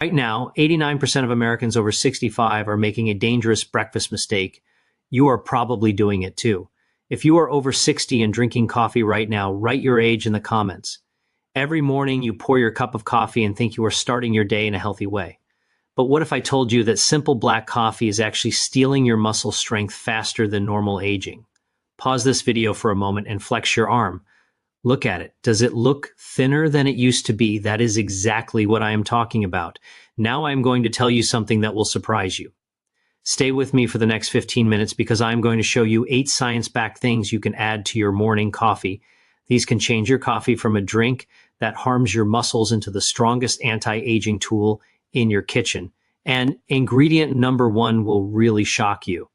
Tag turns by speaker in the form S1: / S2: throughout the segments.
S1: Right now, 89% of Americans over 65 are making a dangerous breakfast mistake. You are probably doing it too. If you are over 60 and drinking coffee right now, write your age in the comments. Every morning you pour your cup of coffee and think you are starting your day in a healthy way. But what if I told you that simple black coffee is actually stealing your muscle strength faster than normal aging? Pause this video for a moment and flex your arm. Look at it. Does it look thinner than it used to be? That is exactly what I am talking about. Now I'm going to tell you something that will surprise you. Stay with me for the next 15 minutes because I'm going to show you 8 science-backed things you can add to your morning coffee. These can change your coffee from a drink that harms your muscles into the strongest anti-aging tool in your kitchen. And ingredient number 1 will really shock you.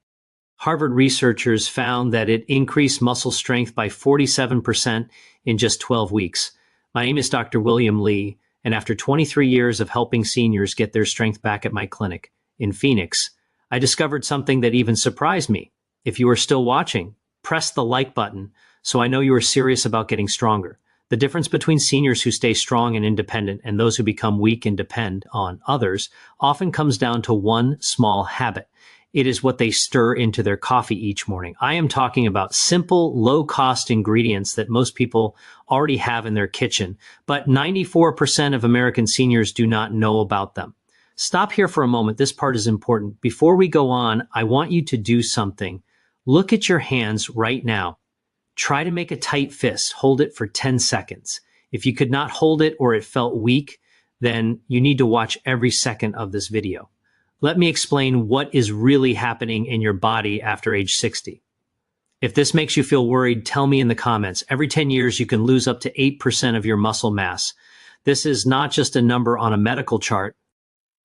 S1: Harvard researchers found that it increased muscle strength by 47% in just 12 weeks. My name is Dr. William Lee, and after 23 years of helping seniors get their strength back at my clinic in Phoenix, I discovered something that even surprised me. If you are still watching, press the like button so I know you are serious about getting stronger. The difference between seniors who stay strong and independent and those who become weak and depend on others often comes down to one small habit. It is what they stir into their coffee each morning. I am talking about simple, low-cost ingredients that most people already have in their kitchen, but 94% of American seniors do not know about them. Stop here for a moment. This part is important. Before we go on, I want you to do something. Look at your hands right now. Try to make a tight fist. Hold it for 10 seconds. If you could not hold it or it felt weak, then you need to watch every second of this video. Let me explain what is really happening in your body after age 60. If this makes you feel worried, tell me in the comments. Every 10 years, you can lose up to 8% of your muscle mass. This is not just a number on a medical chart.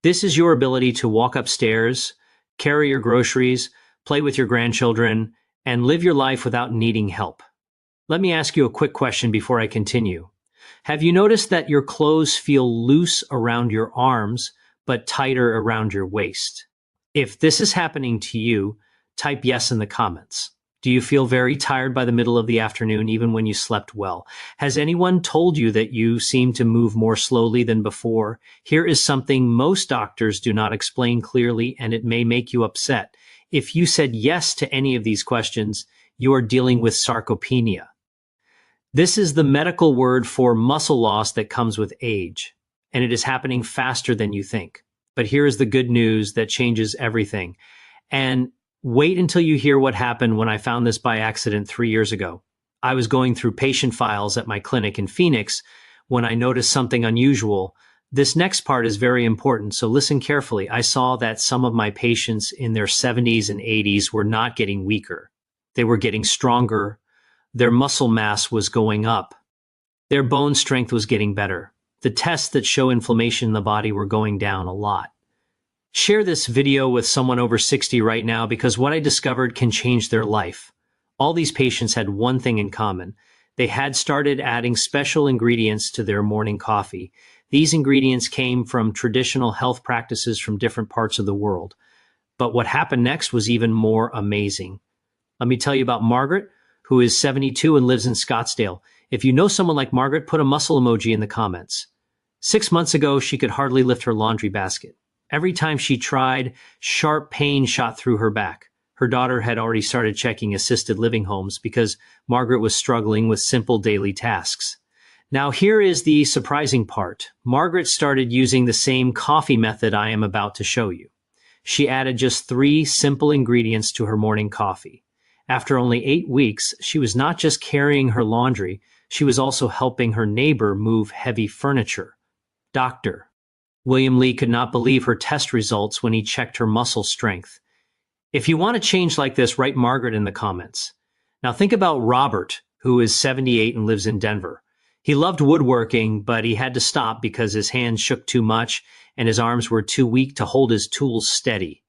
S1: This is your ability to walk upstairs, carry your groceries, play with your grandchildren, and live your life without needing help. Let me ask you a quick question before I continue. Have you noticed that your clothes feel loose around your arms, but tighter around your waist? If this is happening to you, type yes in the comments. Do you feel very tired by the middle of the afternoon, even when you slept well? Has anyone told you that you seem to move more slowly than before? Here is something most doctors do not explain clearly, and it may make you upset. If you said yes to any of these questions, you are dealing with sarcopenia. This is the medical word for muscle loss that comes with age, and it is happening faster than you think. But here is the good news that changes everything. And wait until you hear what happened when I found this by accident 3 years ago. I was going through patient files at my clinic in Phoenix when I noticed something unusual. This next part is very important, so listen carefully. I saw that some of my patients in their 70s and 80s were not getting weaker. They were getting stronger. Their muscle mass was going up. Their bone strength was getting better. The tests that show inflammation in the body were going down a lot. Share this video with someone over 60 right now because what I discovered can change their life. All these patients had one thing in common. They had started adding special ingredients to their morning coffee. These ingredients came from traditional health practices from different parts of the world. But what happened next was even more amazing. Let me tell you about Margaret, who is 72 and lives in Scottsdale. If you know someone like Margaret, put a muscle emoji in the comments. 6 months ago, she could hardly lift her laundry basket. Every time she tried, sharp pain shot through her back. Her daughter had already started checking assisted living homes because Margaret was struggling with simple daily tasks. Now here is the surprising part. Margaret started using the same coffee method I am about to show you. She added just 3 simple ingredients to her morning coffee. After only 8 weeks, she was not just carrying her laundry, she was also helping her neighbor move heavy furniture. Dr. William Lee could not believe her test results when he checked her muscle strength. If you want to change like this, write Margaret in the comments. Now think about Robert, who is 78 and lives in Denver. He loved woodworking, but he had to stop because his hands shook too much and his arms were too weak to hold his tools steady.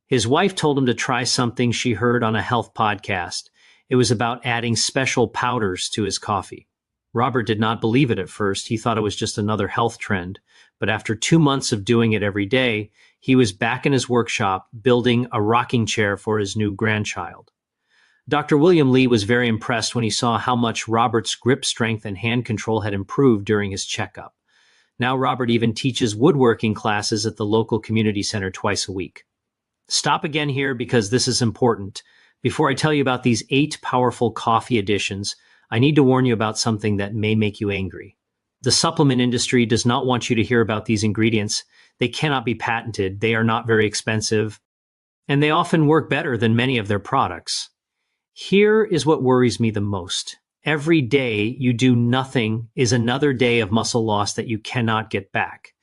S1: His wife told him to try something she heard on a health podcast. It was about adding special powders to his coffee. Robert did not believe it at first. He thought it was just another health trend. But after 2 months of doing it every day, he was back in his workshop building a rocking chair for his new grandchild. Dr. William Lee was very impressed when he saw how much Robert's grip strength and hand control had improved during his checkup. Now Robert even teaches woodworking classes at the local community center twice a week. Stop again here because this is important. Before I tell you about these 8 powerful coffee additions, I need to warn you about something that may make you angry. The supplement industry does not want you to hear about these ingredients. They cannot be patented, they are not very expensive, and they often work better than many of their products. Here is what worries me the most. Every day you do nothing is another day of muscle loss that you cannot get back.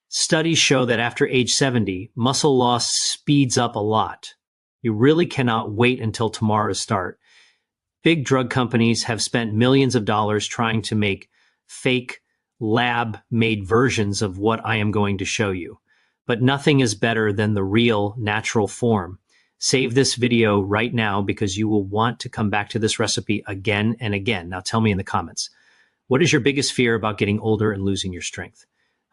S1: Studies show that after age 70, muscle loss speeds up a lot. You really cannot wait until tomorrow to start. Big drug companies have spent millions of dollars trying to make fake, lab-made versions of what I am going to show you. But nothing is better than the real, natural form. Save this video right now because you will want to come back to this recipe again and again. Now tell me in the comments, what is your biggest fear about getting older and losing your strength?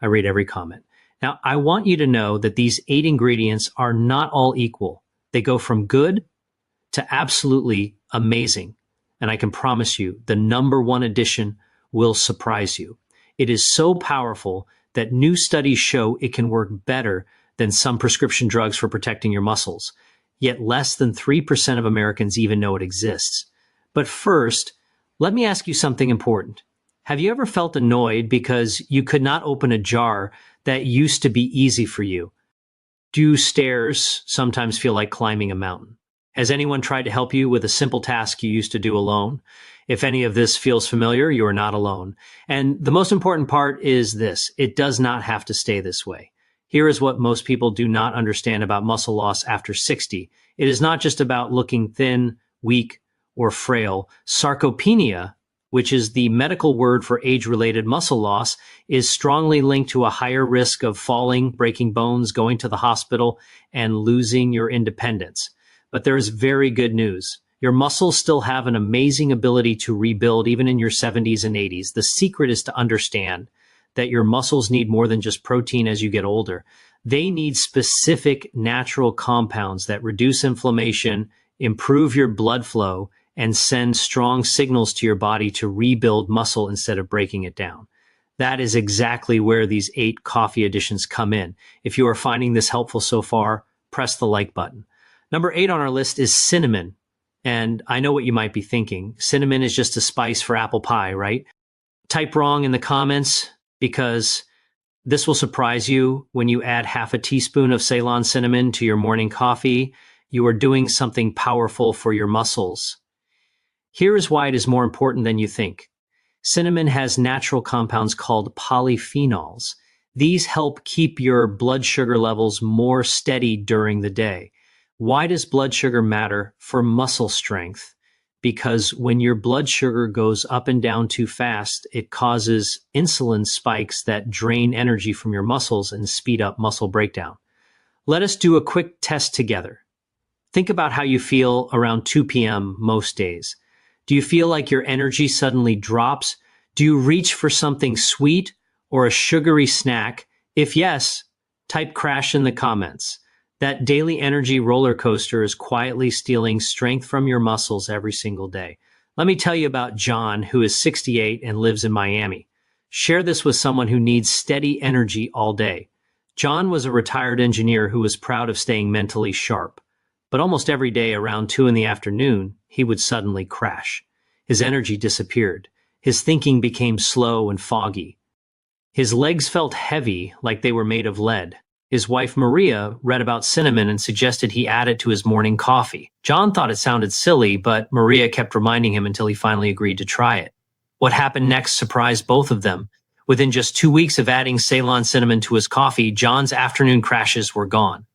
S1: I read every comment. Now, I want you to know that these 8 ingredients are not all equal. They go from good to absolutely amazing. And I can promise you, the number 1 addition will surprise you. It is so powerful that new studies show it can work better than some prescription drugs for protecting your muscles. Yet less than 3% of Americans even know it exists. But first, let me ask you something important. Have you ever felt annoyed because you could not open a jar that used to be easy for you? Do stairs sometimes feel like climbing a mountain? Has anyone tried to help you with a simple task you used to do alone? If any of this feels familiar, you are not alone. And the most important part is this: it does not have to stay this way. Here is what most people do not understand about muscle loss after 60. It is not just about looking thin, weak, or frail. Sarcopenia, which is the medical word for age-related muscle loss, is strongly linked to a higher risk of falling, breaking bones, going to the hospital, and losing your independence. But there is very good news. Your muscles still have an amazing ability to rebuild even in your 70s and 80s. The secret is to understand that your muscles need more than just protein as you get older. They need specific natural compounds that reduce inflammation, improve your blood flow, and send strong signals to your body to rebuild muscle instead of breaking it down. That is exactly where these 8 coffee additions come in. If you are finding this helpful so far, press the like button. Number 8 on our list is cinnamon. And I know what you might be thinking. Cinnamon is just a spice for apple pie, right? Type wrong in the comments, because this will surprise you. When you add half a teaspoon of Ceylon cinnamon to your morning coffee, you are doing something powerful for your muscles. Here is why it is more important than you think. Cinnamon has natural compounds called polyphenols. These help keep your blood sugar levels more steady during the day. Why does blood sugar matter for muscle strength? Because when your blood sugar goes up and down too fast, it causes insulin spikes that drain energy from your muscles and speed up muscle breakdown. Let us do a quick test together. Think about how you feel around 2 p.m. most days. Do you feel like your energy suddenly drops? Do you reach for something sweet or a sugary snack? If yes, type crash in the comments. That daily energy roller coaster is quietly stealing strength from your muscles every single day. Let me tell you about John, who is 68 and lives in Miami. Share this with someone who needs steady energy all day. John was a retired engineer who was proud of staying mentally sharp. But almost every day around 2 in the afternoon, he would suddenly crash. His energy disappeared. His thinking became slow and foggy. His legs felt heavy, like they were made of lead. His wife Maria read about cinnamon and suggested he add it to his morning coffee. John thought it sounded silly, but Maria kept reminding him until he finally agreed to try it. What happened next surprised both of them. Within just 2 weeks of adding Ceylon cinnamon to his coffee, John's afternoon crashes were gone.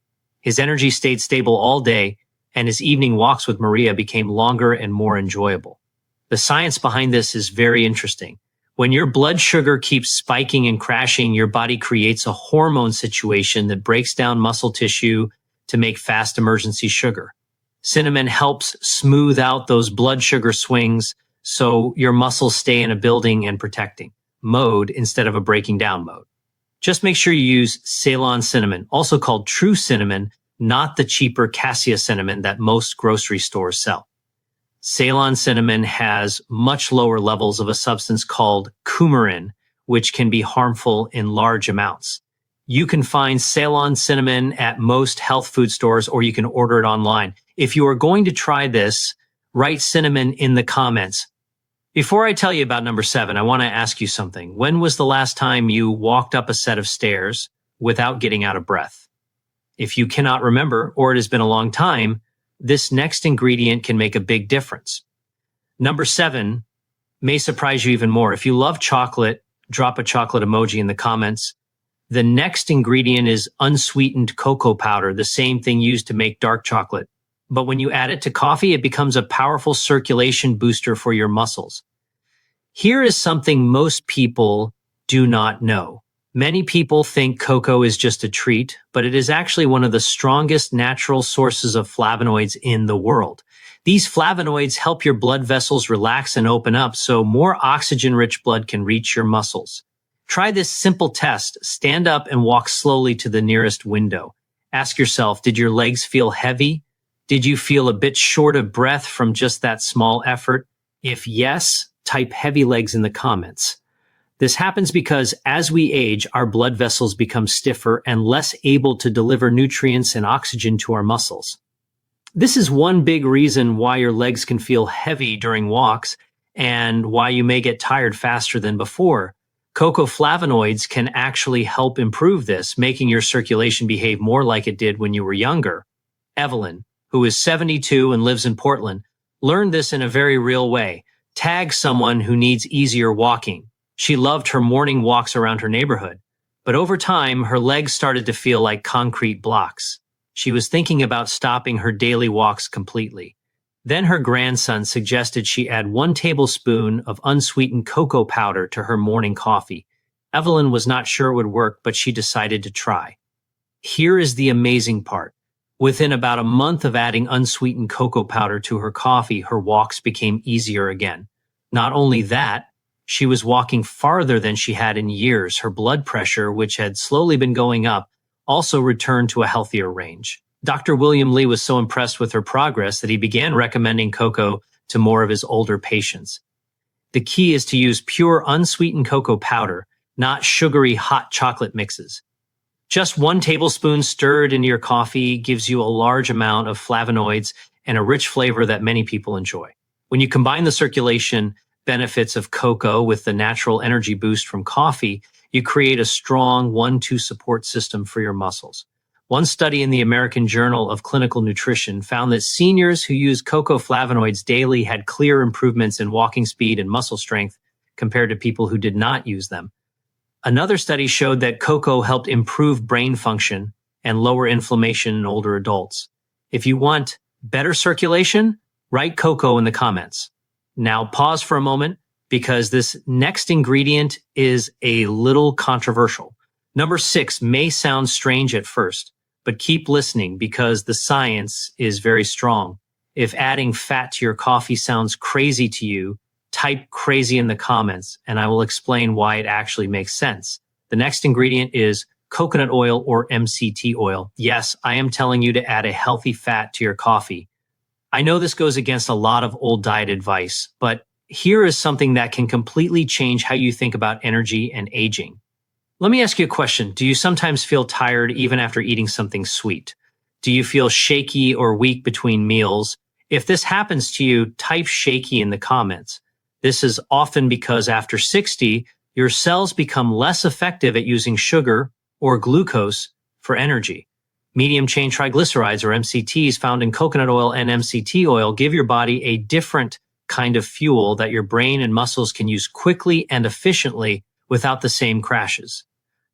S1: His energy stayed stable all day, and his evening walks with Maria became longer and more enjoyable. The science behind this is very interesting. When your blood sugar keeps spiking and crashing, your body creates a hormone situation that breaks down muscle tissue to make fast emergency sugar. Cinnamon helps smooth out those blood sugar swings so your muscles stay in a building and protecting mode instead of a breaking down mode. Just make sure you use Ceylon cinnamon, also called true cinnamon, not the cheaper cassia cinnamon that most grocery stores sell. Ceylon cinnamon has much lower levels of a substance called coumarin, which can be harmful in large amounts. You can find Ceylon cinnamon at most health food stores, or you can order it online. If you are going to try this, write cinnamon in the comments. Before I tell you about number 7, I want to ask you something. When was the last time you walked up a set of stairs without getting out of breath? If you cannot remember, or it has been a long time, this next ingredient can make a big difference. Number 7 may surprise you even more. If you love chocolate, drop a chocolate emoji in the comments. The next ingredient is unsweetened cocoa powder, the same thing used to make dark chocolate. But when you add it to coffee, it becomes a powerful circulation booster for your muscles. Here is something most people do not know. Many people think cocoa is just a treat, but it is actually one of the strongest natural sources of flavonoids in the world. These flavonoids help your blood vessels relax and open up so more oxygen-rich blood can reach your muscles. Try this simple test. Stand up and walk slowly to the nearest window. Ask yourself, did your legs feel heavy? Did you feel a bit short of breath from just that small effort? If yes, type heavy legs in the comments. This happens because as we age, our blood vessels become stiffer and less able to deliver nutrients and oxygen to our muscles. This is one big reason why your legs can feel heavy during walks and why you may get tired faster than before. Cocoa flavonoids can actually help improve this, making your circulation behave more like it did when you were younger. Evelyn, who is 72 and lives in Portland, learned this in a very real way. Tag someone who needs easier walking. She loved her morning walks around her neighborhood, but over time, her legs started to feel like concrete blocks. She was thinking about stopping her daily walks completely. Then her grandson suggested she add 1 tablespoon of unsweetened cocoa powder to her morning coffee. Evelyn was not sure it would work, but she decided to try. Here is the amazing part. Within about a month of adding unsweetened cocoa powder to her coffee, her walks became easier again. Not only that, she was walking farther than she had in years. Her blood pressure, which had slowly been going up, also returned to a healthier range. Dr. William Lee was so impressed with her progress that he began recommending cocoa to more of his older patients. The key is to use pure unsweetened cocoa powder, not sugary hot chocolate mixes. Just 1 tablespoon stirred into your coffee gives you a large amount of flavonoids and a rich flavor that many people enjoy. When you combine the circulation benefits of cocoa with the natural energy boost from coffee, you create a strong 1-2 support system for your muscles. One study in the American Journal of Clinical Nutrition found that seniors who used cocoa flavonoids daily had clear improvements in walking speed and muscle strength compared to people who did not use them. Another study showed that cocoa helped improve brain function and lower inflammation in older adults. If you want better circulation, write cocoa in the comments. Now pause for a moment because this next ingredient is a little controversial. Number 6 may sound strange at first, but keep listening because the science is very strong. If adding fat to your coffee sounds crazy to you, type crazy in the comments and I will explain why it actually makes sense. The next ingredient is coconut oil or MCT oil. Yes, I am telling you to add a healthy fat to your coffee. I know this goes against a lot of old diet advice, but here is something that can completely change how you think about energy and aging. Let me ask you a question. Do you sometimes feel tired even after eating something sweet? Do you feel shaky or weak between meals? If this happens to you, type shaky in the comments. This is often because after 60, your cells become less effective at using sugar or glucose for energy. Medium-chain triglycerides, or MCTs, found in coconut oil and MCT oil give your body a different kind of fuel that your brain and muscles can use quickly and efficiently without the same crashes.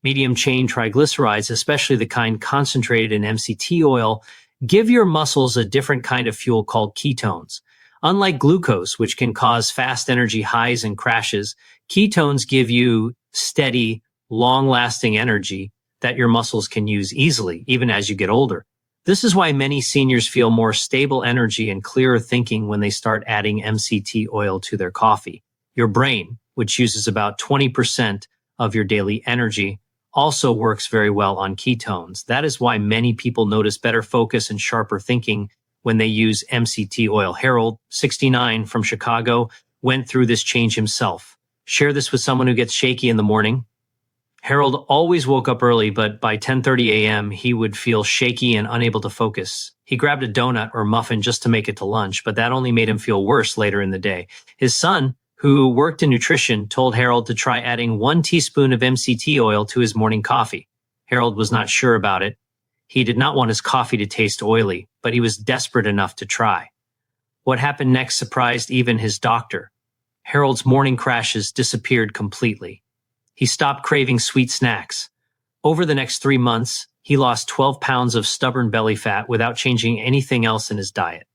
S1: Medium-chain triglycerides, especially the kind concentrated in MCT oil, give your muscles a different kind of fuel called ketones. Unlike glucose, which can cause fast energy highs and crashes, ketones give you steady, long-lasting energy that your muscles can use easily, even as you get older. This is why many seniors feel more stable energy and clearer thinking when they start adding MCT oil to their coffee. Your brain, which uses about 20% of your daily energy, also works very well on ketones. That is why many people notice better focus and sharper thinking when they use MCT oil. Harold, 69, from Chicago, went through this change himself. Share this with someone who gets shaky in the morning. Harold always woke up early, but by 10:30 a.m., he would feel shaky and unable to focus. He grabbed a donut or muffin just to make it to lunch, but that only made him feel worse later in the day. His son, who worked in nutrition, told Harold to try adding 1 teaspoon of MCT oil to his morning coffee. Harold was not sure about it. He did not want his coffee to taste oily, but he was desperate enough to try. What happened next surprised even his doctor. Harold's morning crashes disappeared completely. He stopped craving sweet snacks. Over the next 3 months, he lost 12 pounds of stubborn belly fat without changing anything else in his diet.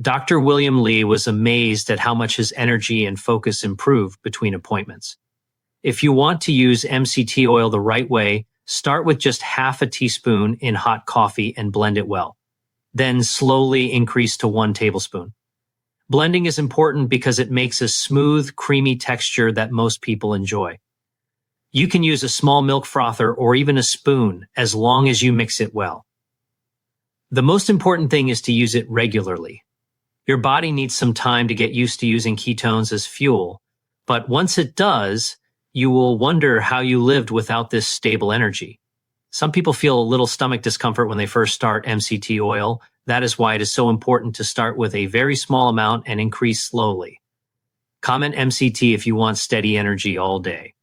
S1: Dr. William Lee was amazed at how much his energy and focus improved between appointments. If you want to use MCT oil the right way, start with just half a teaspoon in hot coffee and blend it well. Then slowly increase to 1 tablespoon. Blending is important because it makes a smooth, creamy texture that most people enjoy. You can use a small milk frother or even a spoon as long as you mix it well. The most important thing is to use it regularly. Your body needs some time to get used to using ketones as fuel, but once it does, you will wonder how you lived without this stable energy. Some people feel a little stomach discomfort when they first start MCT oil. That is why it is so important to start with a very small amount and increase slowly. Comment MCT if you want steady energy all day.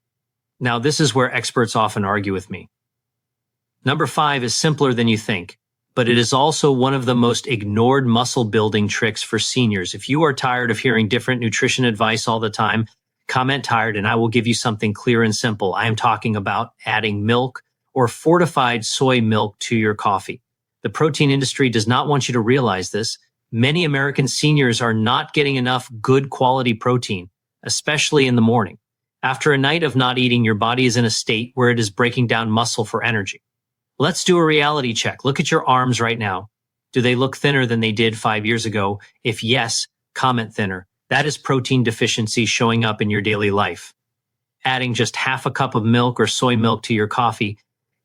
S1: Now, this is where experts often argue with me. Number 5 is simpler than you think, but it is also one of the most ignored muscle building tricks for seniors. If you are tired of hearing different nutrition advice all the time, comment tired and I will give you something clear and simple. I am talking about adding milk or fortified soy milk to your coffee. The protein industry does not want you to realize this. Many American seniors are not getting enough good quality protein, especially in the morning. After a night of not eating, your body is in a state where it is breaking down muscle for energy. Let's do a reality check. Look at your arms right now. Do they look thinner than they did 5 years ago? If yes, comment thinner. That is protein deficiency showing up in your daily life. Adding just half a cup of milk or soy milk to your coffee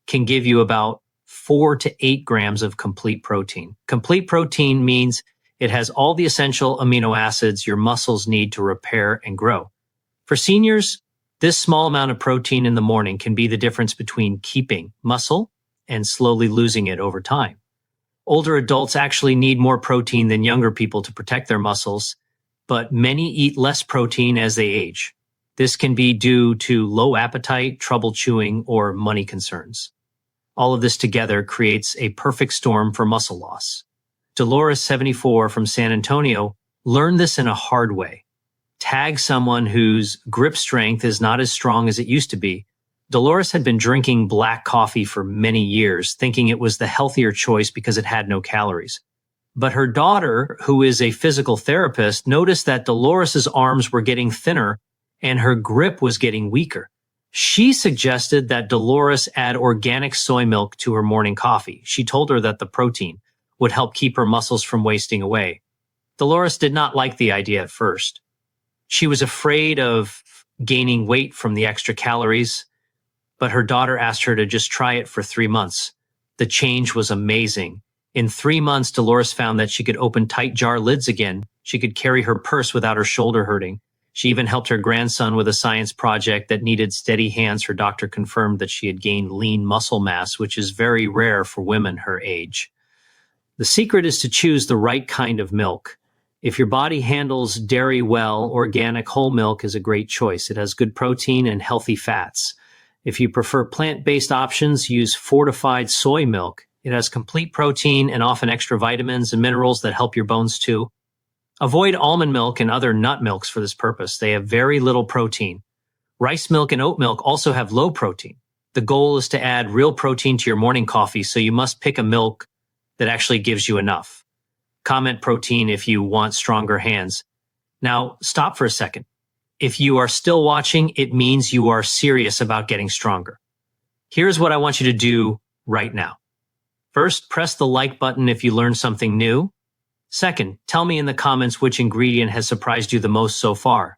S1: can give you about 4 to 8 grams of complete protein. Complete protein means it has all the essential amino acids your muscles need to repair and grow. For seniors, this small amount of protein in the morning can be the difference between keeping muscle and slowly losing it over time. Older adults actually need more protein than younger people to protect their muscles, but many eat less protein as they age. This can be due to low appetite, trouble chewing, or money concerns. All of this together creates a perfect storm for muscle loss. Dolores, 74, from San Antonio, learned this in a hard way. Tag someone whose grip strength is not as strong as it used to be. Dolores had been drinking black coffee for many years, thinking it was the healthier choice because it had no calories. But her daughter, who is a physical therapist, noticed that Dolores's arms were getting thinner and her grip was getting weaker. She suggested that Dolores add organic soy milk to her morning coffee. She told her that the protein would help keep her muscles from wasting away. Dolores did not like the idea at first. She was afraid of gaining weight from the extra calories, but her daughter asked her to just try it for 3 months. The change was amazing. In 3 months, Dolores found that she could open tight jar lids again. She could carry her purse without her shoulder hurting. She even helped her grandson with a science project that needed steady hands. Her doctor confirmed that she had gained lean muscle mass, which is very rare for women her age. The secret is to choose the right kind of milk. If your body handles dairy well, organic whole milk is a great choice. It has good protein and healthy fats. If you prefer plant-based options, use fortified soy milk. It has complete protein and often extra vitamins and minerals that help your bones too. Avoid almond milk and other nut milks for this purpose. They have very little protein. Rice milk and oat milk also have low protein. The goal is to add real protein to your morning coffee, so you must pick a milk that actually gives you enough. Comment protein if you want stronger hands. Now, stop for a second. If you are still watching, it means you are serious about getting stronger. Here's what I want you to do right now. First, press the like button if you learned something new. Second, tell me in the comments which ingredient has surprised you the most so far.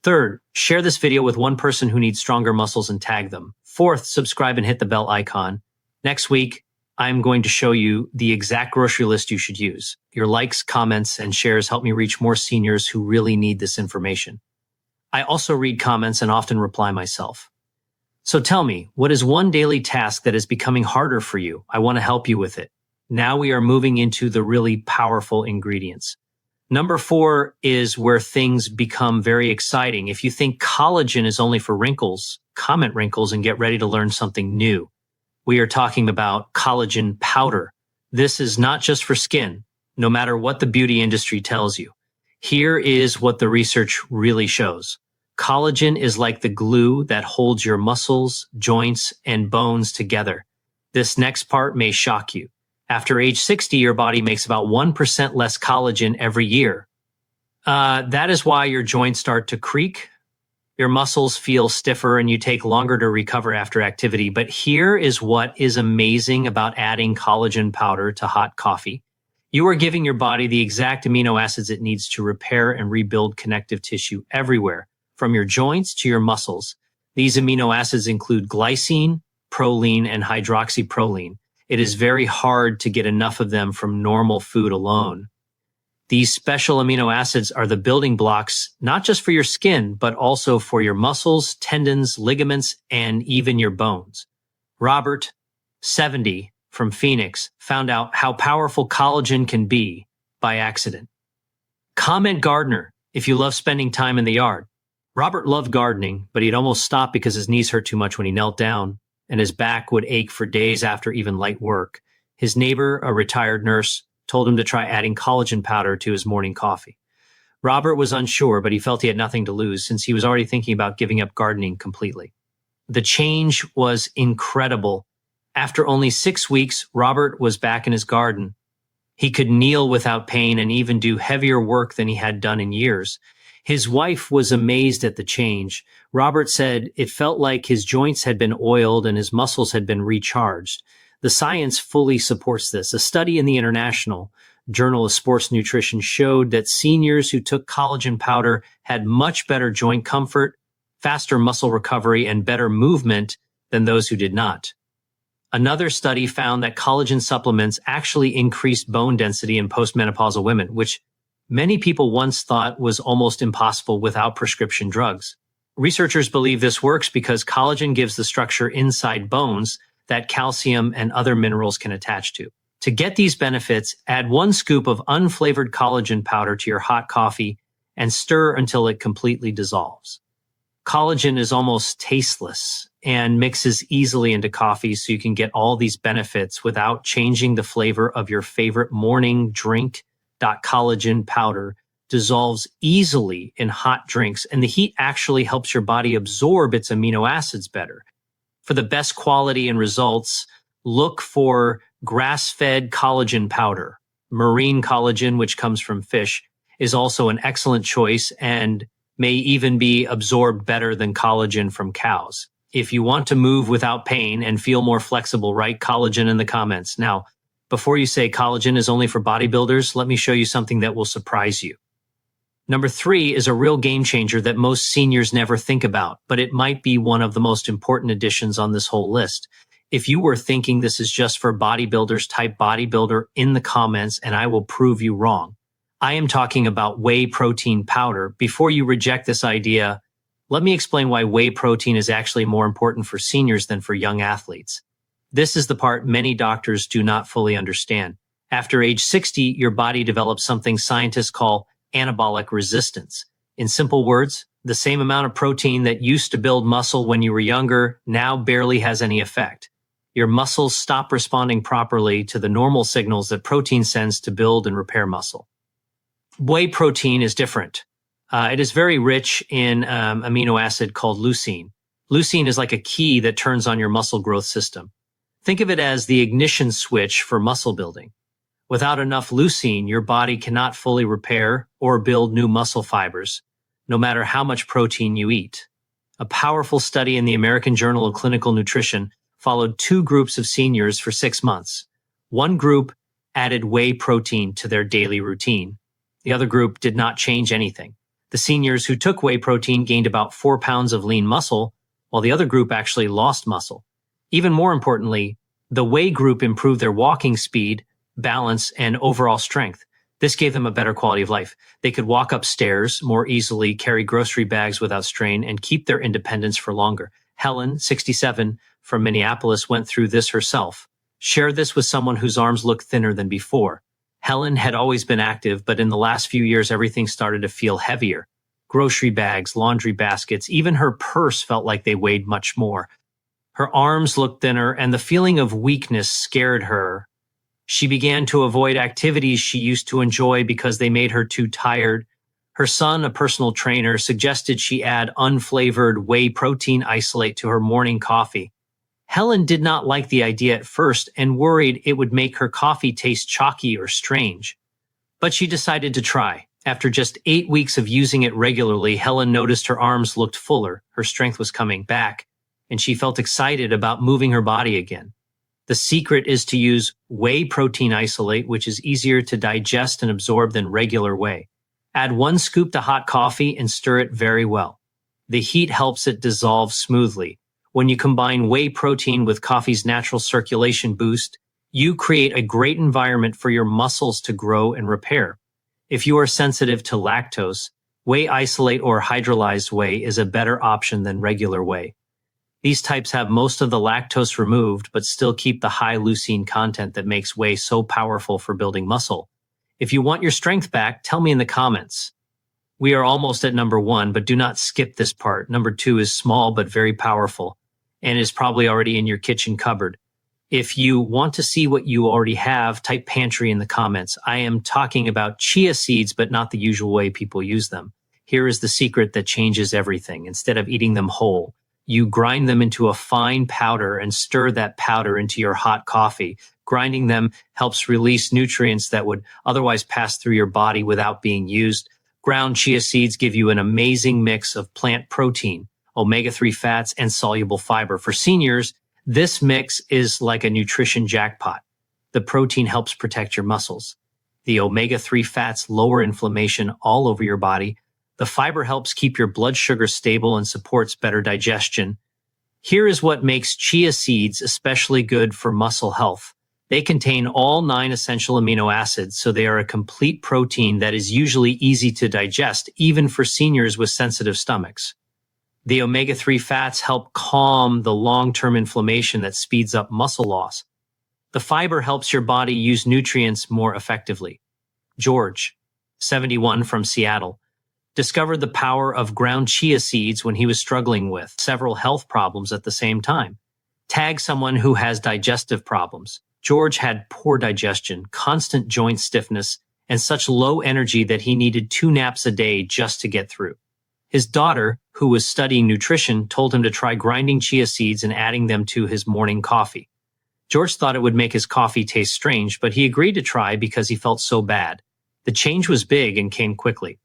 S1: Third, share this video with one person who needs stronger muscles and tag them. Fourth, subscribe and hit the bell icon. Next week, I'm going to show you the exact grocery list you should use. Your likes, comments, and shares help me reach more seniors who really need this information. I also read comments and often reply myself. So tell me, what is one daily task that is becoming harder for you? I want to help you with it. Now we are moving into the really powerful ingredients. Number 4 is where things become very exciting. If you think collagen is only for wrinkles, comment wrinkles and get ready to learn something new. We are talking about collagen powder. This is not just for skin, no matter what the beauty industry tells you. Here is what the research really shows. Collagen is like the glue that holds your muscles, joints, and bones together. This next part may shock you. After age 60, your body makes about 1% less collagen every year. That is why your joints start to creak, your muscles feel stiffer, and you take longer to recover after activity. But here is what is amazing about adding collagen powder to hot coffee. You are giving your body the exact amino acids it needs to repair and rebuild connective tissue everywhere, from your joints to your muscles. These amino acids include glycine, proline, and hydroxyproline. It is very hard to get enough of them from normal food alone. These special amino acids are the building blocks, not just for your skin, but also for your muscles, tendons, ligaments, and even your bones. Robert, 70, from Phoenix, found out how powerful collagen can be by accident. Comment gardener if you love spending time in the yard. Robert loved gardening, but he'd almost stopped because his knees hurt too much when he knelt down, and his back would ache for days after even light work. His neighbor, a retired nurse, told him to try adding collagen powder to his morning coffee. Robert was unsure, but he felt he had nothing to lose since he was already thinking about giving up gardening completely. The change was incredible. After only 6 weeks, Robert was back in his garden. He could kneel without pain and even do heavier work than he had done in years. His wife was amazed at the change. Robert said it felt like his joints had been oiled and his muscles had been recharged. The science fully supports this. A study in the International Journal of Sports Nutrition showed that seniors who took collagen powder had much better joint comfort, faster muscle recovery, and better movement than those who did not. Another study found that collagen supplements actually increased bone density in postmenopausal women, which many people once thought was almost impossible without prescription drugs. Researchers believe this works because collagen gives the structure inside bones that calcium and other minerals can attach to. To get these benefits, add 1 scoop of unflavored collagen powder to your hot coffee and stir until it completely dissolves. Collagen is almost tasteless and mixes easily into coffee, so you can get all these benefits without changing the flavor of your favorite morning drink. Collagen powder dissolves easily in hot drinks, and the heat actually helps your body absorb its amino acids better. For the best quality and results, look for grass-fed collagen powder. Marine collagen, which comes from fish, is also an excellent choice and may even be absorbed better than collagen from cows. If you want to move without pain and feel more flexible, write collagen in the comments. Now, before you say collagen is only for bodybuilders, let me show you something that will surprise you. Number 3 is a real game changer that most seniors never think about, but it might be one of the most important additions on this whole list. If you were thinking this is just for bodybuilders, type bodybuilder in the comments and I will prove you wrong. I am talking about whey protein powder. Before you reject this idea, let me explain why whey protein is actually more important for seniors than for young athletes. This is the part many doctors do not fully understand. After age 60, your body develops something scientists call anabolic resistance. In simple words, the same amount of protein that used to build muscle when you were younger now barely has any effect. Your muscles stop responding properly to the normal signals that protein sends to build and repair muscle. Whey protein is different. It is very rich in amino acid called leucine. Leucine is like a key that turns on your muscle growth system. Think of it as the ignition switch for muscle building. Without enough leucine, your body cannot fully repair or build new muscle fibers, no matter how much protein you eat. A powerful study in the American Journal of Clinical Nutrition followed 2 groups of seniors for 6 months. One group added whey protein to their daily routine. The other group did not change anything. The seniors who took whey protein gained about 4 pounds of lean muscle, while the other group actually lost muscle. Even more importantly, the whey group improved their walking speed, balance, and overall strength. This gave them a better quality of life. They could walk upstairs more easily, carry grocery bags without strain, and keep their independence for longer. Helen, 67, from Minneapolis, went through this herself. Shared this with someone whose arms looked thinner than before. Helen had always been active, but in the last few years, everything started to feel heavier. Grocery bags, laundry baskets, even her purse felt like they weighed much more. Her arms looked thinner, and the feeling of weakness scared her. She began to avoid activities she used to enjoy because they made her too tired. Her son, a personal trainer, suggested she add unflavored whey protein isolate to her morning coffee. Helen did not like the idea at first and worried it would make her coffee taste chalky or strange. But she decided to try. After just 8 weeks of using it regularly, Helen noticed her arms looked fuller, her strength was coming back, and she felt excited about moving her body again. The secret is to use whey protein isolate, which is easier to digest and absorb than regular whey. Add 1 scoop to hot coffee and stir it very well. The heat helps it dissolve smoothly. When you combine whey protein with coffee's natural circulation boost, you create a great environment for your muscles to grow and repair. If you are sensitive to lactose, whey isolate or hydrolyzed whey is a better option than regular whey. These types have most of the lactose removed, but still keep the high leucine content that makes whey so powerful for building muscle. If you want your strength back, tell me in the comments. We are almost at number 1, but do not skip this part. Number 2 is small but very powerful, and is probably already in your kitchen cupboard. If you want to see what you already have, type pantry in the comments. I am talking about chia seeds, but not the usual way people use them. Here is the secret that changes everything. Instead of eating them whole, you grind them into a fine powder and stir that powder into your hot coffee. Grinding them helps release nutrients that would otherwise pass through your body without being used. Ground chia seeds give you an amazing mix of plant protein, omega-3 fats, and soluble fiber. For seniors, this mix is like a nutrition jackpot. The protein helps protect your muscles. The omega-3 fats lower inflammation all over your body. The fiber helps keep your blood sugar stable and supports better digestion. Here is what makes chia seeds especially good for muscle health. They contain all 9 essential amino acids, so they are a complete protein that is usually easy to digest, even for seniors with sensitive stomachs. The omega-3 fats help calm the long-term inflammation that speeds up muscle loss. The fiber helps your body use nutrients more effectively. George, 71, from Seattle, discovered the power of ground chia seeds when he was struggling with several health problems at the same time. Tag someone who has digestive problems. George had poor digestion, constant joint stiffness, and such low energy that he needed 2 naps a day just to get through. His daughter, who was studying nutrition, told him to try grinding chia seeds and adding them to his morning coffee. George thought it would make his coffee taste strange, but he agreed to try because he felt so bad. The change was big and came quickly.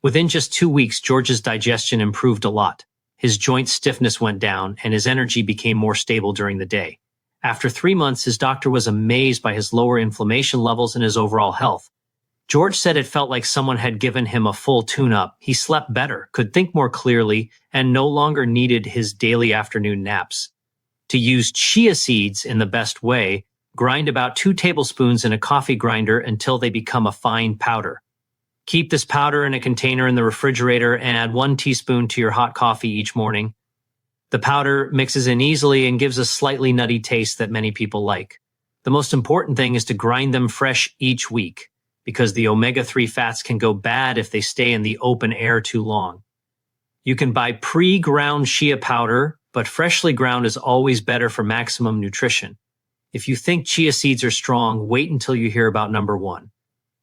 S1: Within just 2 weeks, George's digestion improved a lot. His joint stiffness went down, and his energy became more stable during the day. After 3 months, his doctor was amazed by his lower inflammation levels and his overall health. George said it felt like someone had given him a full tune-up. He slept better, could think more clearly, and no longer needed his daily afternoon naps. To use chia seeds in the best way, grind about 2 tablespoons in a coffee grinder until they become a fine powder. Keep this powder in a container in the refrigerator and add 1 teaspoon to your hot coffee each morning. The powder mixes in easily and gives a slightly nutty taste that many people like. The most important thing is to grind them fresh each week, because the omega-3 fats can go bad if they stay in the open air too long. You can buy pre-ground chia powder, but freshly ground is always better for maximum nutrition. If you think chia seeds are strong, wait until you hear about number 1.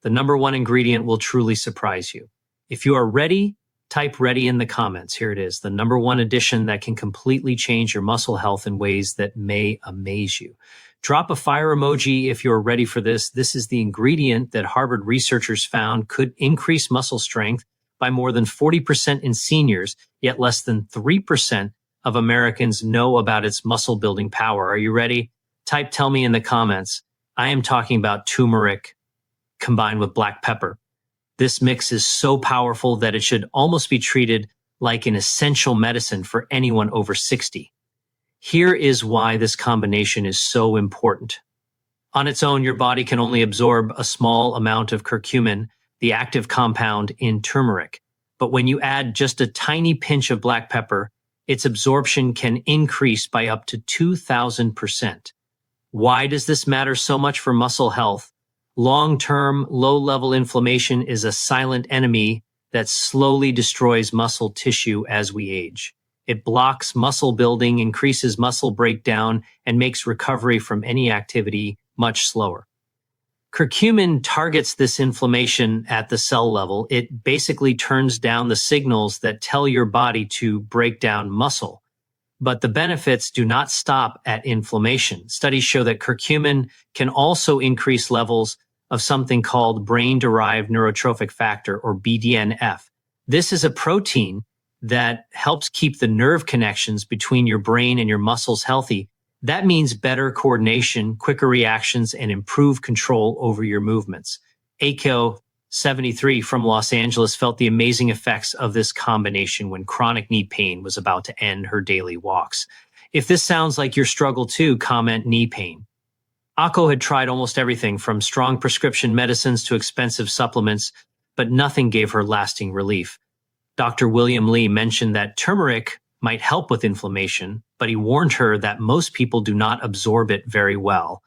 S1: The number 1 ingredient will truly surprise you. If you are ready, type ready in the comments. Here it is, the number 1 addition that can completely change your muscle health in ways that may amaze you. Drop a fire emoji if you're ready for this. This is the ingredient that Harvard researchers found could increase muscle strength by more than 40% in seniors, yet less than 3% of Americans know about its muscle building power. Are you ready? Type tell me in the comments. I am talking about turmeric combined with black pepper. This mix is so powerful that it should almost be treated like an essential medicine for anyone over 60. Here is why this combination is so important. On its own, your body can only absorb a small amount of curcumin, the active compound in turmeric. But when you add just a tiny pinch of black pepper, its absorption can increase by up to 2,000%. Why does this matter so much for muscle health? Long-term, low-level inflammation is a silent enemy that slowly destroys muscle tissue as we age. It blocks muscle building, increases muscle breakdown, and makes recovery from any activity much slower. Curcumin targets this inflammation at the cell level. It basically turns down the signals that tell your body to break down muscle. But the benefits do not stop at inflammation. Studies show that curcumin can also increase levels of something called brain-derived neurotrophic factor, or BDNF. This is a protein that helps keep the nerve connections between your brain and your muscles healthy. That means better coordination, quicker reactions, and improved control over your movements. Aiko, 73, from Los Angeles, felt the amazing effects of this combination when chronic knee pain was about to end her daily walks. If this sounds like your struggle too, comment knee pain. Akko had tried almost everything from strong prescription medicines to expensive supplements, but nothing gave her lasting relief. Dr. William Lee mentioned that turmeric might help with inflammation, but he warned her that most people do not absorb it very well.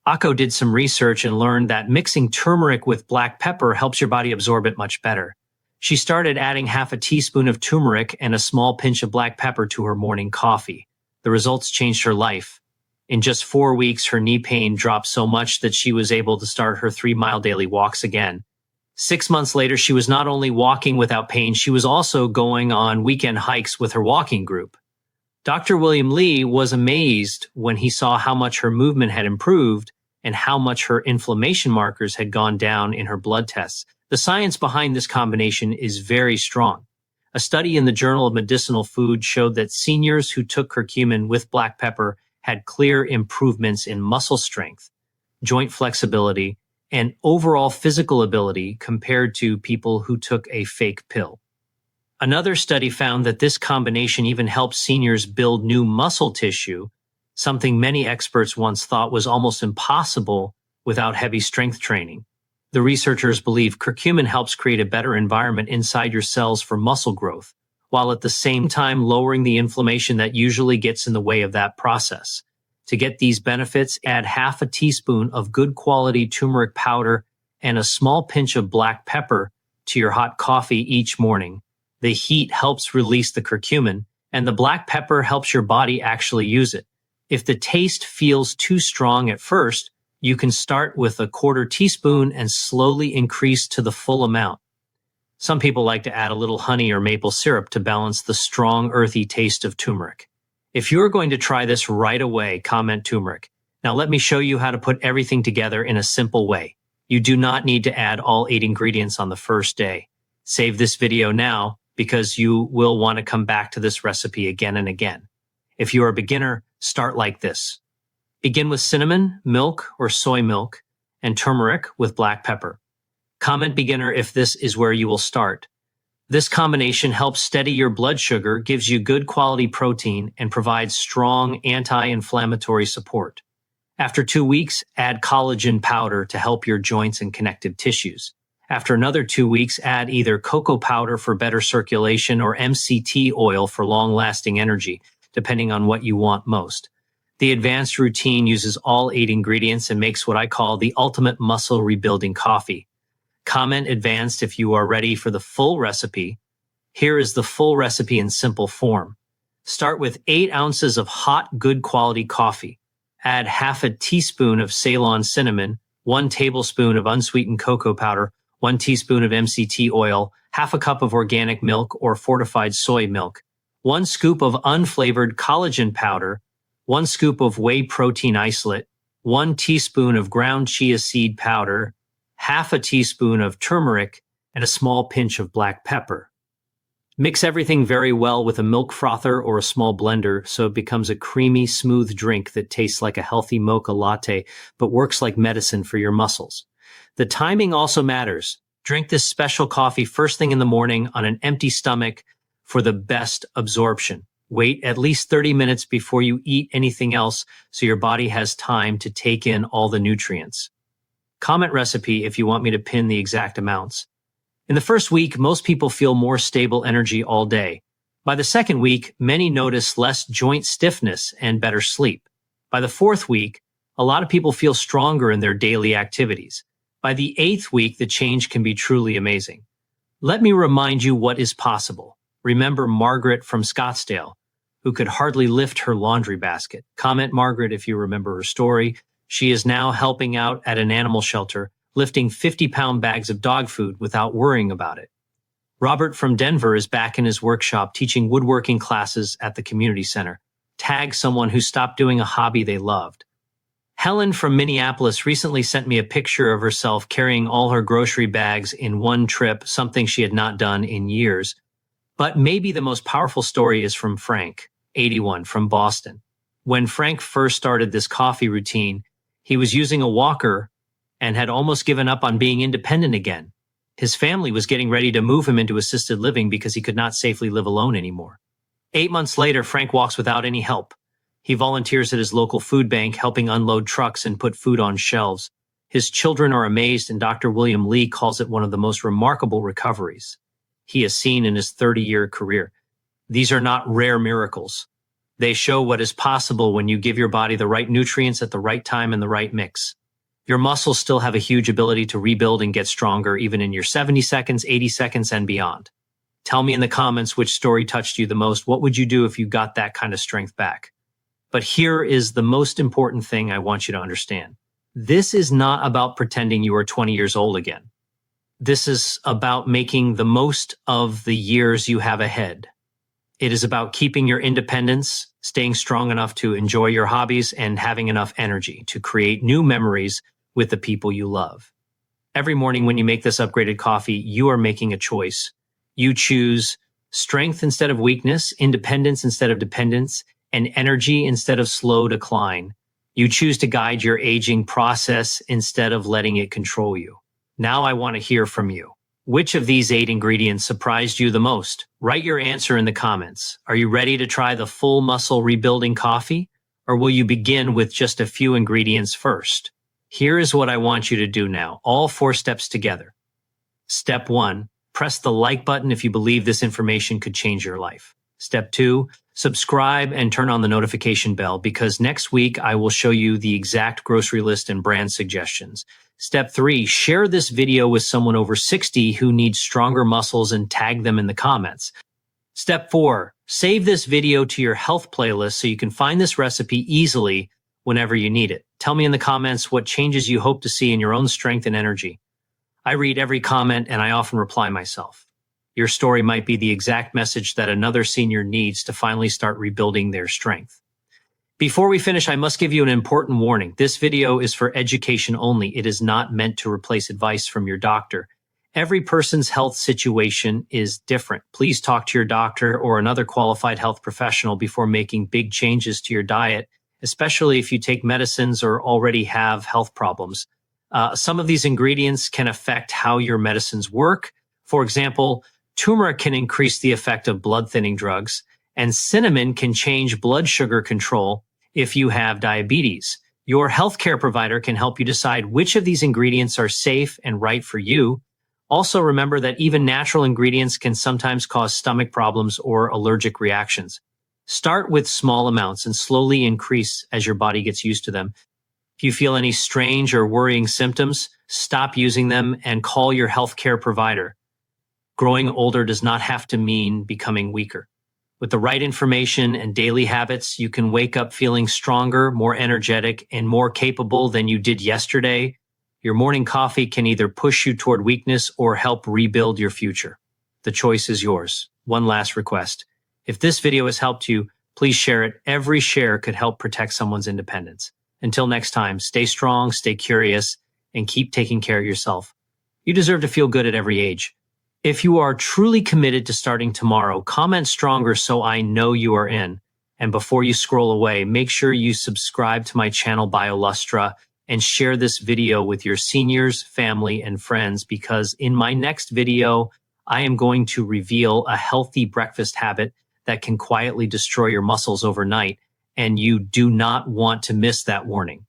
S1: Akko did some research and learned that mixing turmeric with black pepper helps your body absorb it much better. She started adding half a teaspoon of turmeric and a small pinch of black pepper to her morning coffee. The results changed her life. In just 4 weeks, her knee pain dropped so much that she was able to start her 3-mile daily walks again. 6 months later, she was not only walking without pain, she was also going on weekend hikes with her walking group. Dr. William Lee was amazed when he saw how much her movement had improved and how much her inflammation markers had gone down in her blood tests. The science behind this combination is very strong. A study in the Journal of Medicinal Food showed that seniors who took curcumin with black pepper had clear improvements in muscle strength, joint flexibility, and overall physical ability compared to people who took a fake pill. Another study found that this combination even helps seniors build new muscle tissue, something many experts once thought was almost impossible without heavy strength training. The researchers believe curcumin helps create a better environment inside your cells for muscle growth, while at the same time lowering the inflammation that usually gets in the way of that process. To get these benefits, add half a teaspoon of good quality turmeric powder and a small pinch of black pepper to your hot coffee each morning. The heat helps release the curcumin, and the black pepper helps your body actually use it. If the taste feels too strong at first, you can start with a 1/4 teaspoon and slowly increase to the full amount. Some people like to add a little honey or maple syrup to balance the strong, earthy taste of turmeric. If you're going to try this right away, comment turmeric. Now let me show you how to put everything together in a simple way. You do not need to add all 8 ingredients on the first day. Save this video now because you will want to come back to this recipe again and again. If you are a beginner, start like this. Begin with cinnamon, milk or soy milk, and turmeric with black pepper. Comment beginner if this is where you will start. This combination helps steady your blood sugar, gives you good quality protein, and provides strong anti-inflammatory support. After 2 weeks, add collagen powder to help your joints and connective tissues. After another 2 weeks, add either cocoa powder for better circulation or MCT oil for long-lasting energy, depending on what you want most. The advanced routine uses all 8 ingredients and makes what I call the ultimate muscle rebuilding coffee. Comment advanced if you are ready for the full recipe. Here is the full recipe in simple form. Start with 8 ounces of hot, good quality coffee. Add half a teaspoon of Ceylon cinnamon, 1 tablespoon of unsweetened cocoa powder, 1 teaspoon of MCT oil, half a cup of organic milk or fortified soy milk, 1 scoop of unflavored collagen powder, 1 scoop of whey protein isolate, 1 teaspoon of ground chia seed powder, half a teaspoon of turmeric, and a small pinch of black pepper. Mix everything very well with a milk frother or a small blender so it becomes a creamy, smooth drink that tastes like a healthy mocha latte but works like medicine for your muscles. The timing also matters. Drink this special coffee first thing in the morning on an empty stomach for the best absorption. Wait at least 30 minutes before you eat anything else so your body has time to take in all the nutrients. Comment recipe if you want me to pin the exact amounts. In the first week, most people feel more stable energy all day. By the second week, many notice less joint stiffness and better sleep. By the fourth week, a lot of people feel stronger in their daily activities. By the eighth week, the change can be truly amazing. Let me remind you what is possible. Remember Margaret from Scottsdale, who could hardly lift her laundry basket. Comment Margaret if you remember her story. She is now helping out at an animal shelter, lifting 50-pound bags of dog food without worrying about it. Robert from Denver is back in his workshop teaching woodworking classes at the community center. Tag someone who stopped doing a hobby they loved. Helen from Minneapolis recently sent me a picture of herself carrying all her grocery bags in one trip, something she had not done in years. But maybe the most powerful story is from Frank, 81, from Boston. When Frank first started this coffee routine, he was using a walker and had almost given up on being independent again. His family was getting ready to move him into assisted living because he could not safely live alone anymore. 8 months later, Frank walks without any help. He volunteers at his local food bank, helping unload trucks and put food on shelves. His children are amazed, and Dr. William Lee calls it one of the most remarkable recoveries he has seen in his 30-year career. These are not rare miracles. They show what is possible when you give your body the right nutrients at the right time and the right mix. Your muscles still have a huge ability to rebuild and get stronger even in your 70 seconds, 80 seconds, and beyond. Tell me in the comments which story touched you the most. What would you do if you got that kind of strength back? But here is the most important thing I want you to understand. This is not about pretending you are 20 years old again. This is about making the most of the years you have ahead. It is about keeping your independence, staying strong enough to enjoy your hobbies, and having enough energy to create new memories with the people you love. Every morning when you make this upgraded coffee, you are making a choice. You choose strength instead of weakness, independence instead of dependence, and energy instead of slow decline. You choose to guide your aging process instead of letting it control you. Now I want to hear from you. Which of these 8 ingredients surprised you the most? Write your answer in the comments. Are you ready to try the full muscle rebuilding coffee? Or will you begin with just a few ingredients first? Here is what I want you to do now, all 4 steps together. Step 1, press the like button if you believe this information could change your life. Step 2, subscribe and turn on the notification bell because next week I will show you the exact grocery list and brand suggestions. Step 3, share this video with someone over 60 who needs stronger muscles and tag them in the comments. Step 4, save this video to your health playlist so you can find this recipe easily whenever you need it. Tell me in the comments what changes you hope to see in your own strength and energy. I read every comment and I often reply myself. Your story might be the exact message that another senior needs to finally start rebuilding their strength. Before we finish, I must give you an important warning. This video is for education only. It is not meant to replace advice from your doctor. Every person's health situation is different. Please talk to your doctor or another qualified health professional before making big changes to your diet, especially if you take medicines or already have health problems. Some of these ingredients can affect how your medicines work. For example, turmeric can increase the effect of blood-thinning drugs, and cinnamon can change blood sugar control if you have diabetes. Your healthcare provider can help you decide which of these ingredients are safe and right for you. Also remember that even natural ingredients can sometimes cause stomach problems or allergic reactions. Start with small amounts and slowly increase as your body gets used to them. If you feel any strange or worrying symptoms, stop using them and call your healthcare provider. Growing older does not have to mean becoming weaker. With the right information and daily habits, you can wake up feeling stronger, more energetic, and more capable than you did yesterday. Your morning coffee can either push you toward weakness or help rebuild your future. The choice is yours. One last request. If this video has helped you, please share it. Every share could help protect someone's independence. Until next time, stay strong, stay curious, and keep taking care of yourself. You deserve to feel good at every age. If you are truly committed to starting tomorrow, comment stronger so I know you are in. And before you scroll away, make sure you subscribe to my channel BioLustra and share this video with your seniors, family, and friends because in my next video, I am going to reveal a healthy breakfast habit that can quietly destroy your muscles overnight, and you do not want to miss that warning.